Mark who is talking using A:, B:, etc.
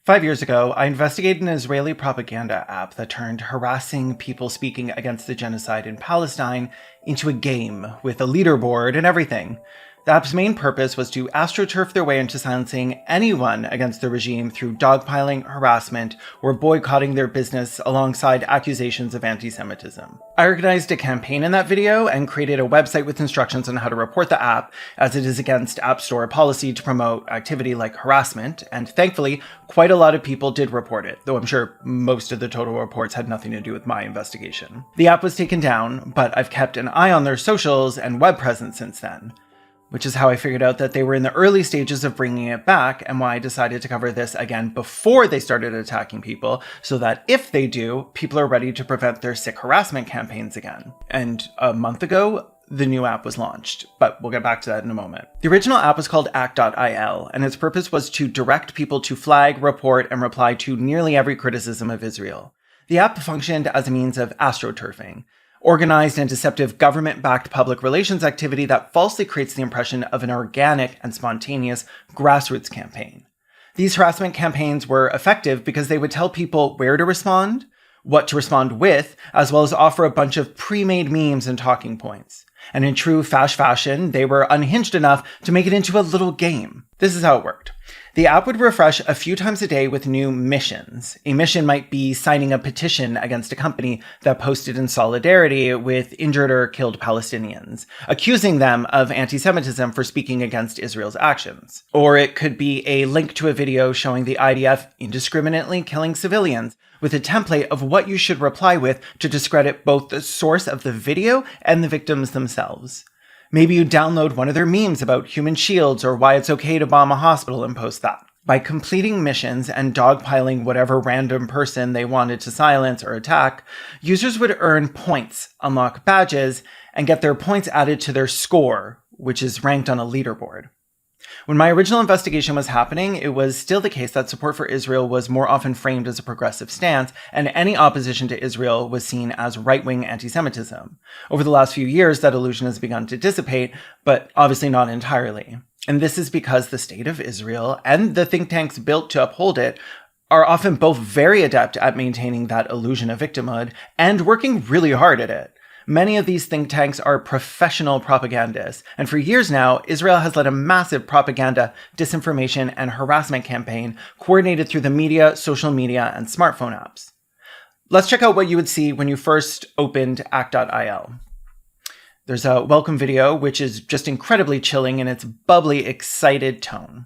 A: 5 years ago, I investigated an Israeli propaganda app that turned harassing people speaking against the genocide in Palestine into a game with a leaderboard and everything. The app's main purpose was to astroturf their way into silencing anyone against the regime through dogpiling, harassment, or boycotting their business alongside accusations of antisemitism. I organized a campaign in that video and created a website with instructions on how to report the app, as it is against App Store policy to promote activity like harassment, and thankfully, quite a lot of people did report it, though I'm sure most of the total reports had nothing to do with my investigation. The app was taken down, but I've kept an eye on their socials and web presence since then, which is how I figured out that they were in the early stages of bringing it back, and why I decided to cover this again before they started attacking people, so that if they do, people are ready to prevent their sick harassment campaigns again. And a month ago, the new app was launched, but we'll get back to that in a moment. The original app was called ACT.IL, and its purpose was to direct people to flag, report, and reply to nearly every criticism of Israel. The app functioned as a means of astroturfing, organized and deceptive government-backed public relations activity that falsely creates the impression of an organic and spontaneous grassroots campaign. These harassment campaigns were effective because they would tell people where to respond, what to respond with, as well as offer a bunch of pre-made memes and talking points. And in true fashion, they were unhinged enough to make it into a little game. This is how it worked. The app would refresh a few times a day with new missions. A mission might be signing a petition against a company that posted in solidarity with injured or killed Palestinians, accusing them of antisemitism for speaking against Israel's actions. Or it could be a link to a video showing the IDF indiscriminately killing civilians, with a template of what you should reply with to discredit both the source of the video and the victims themselves. Maybe you download one of their memes about human shields or why it's okay to bomb a hospital and post that. By completing missions and dogpiling whatever random person they wanted to silence or attack, users would earn points, unlock badges, and get their points added to their score, which is ranked on a leaderboard. When my original investigation was happening, it was still the case that support for Israel was more often framed as a progressive stance, and any opposition to Israel was seen as right-wing anti-Semitism. Over the last few years, that illusion has begun to dissipate, but obviously not entirely. And this is because the state of Israel and the think tanks built to uphold it are often both very adept at maintaining that illusion of victimhood and working really hard at it. Many of these think tanks are professional propagandists, and for years now, Israel has led a massive propaganda, disinformation, and harassment campaign coordinated through the media, social media, and smartphone apps. Let's check out what you would see when you first opened ACT.IL. There's a welcome video, which is just incredibly chilling in its bubbly, excited tone.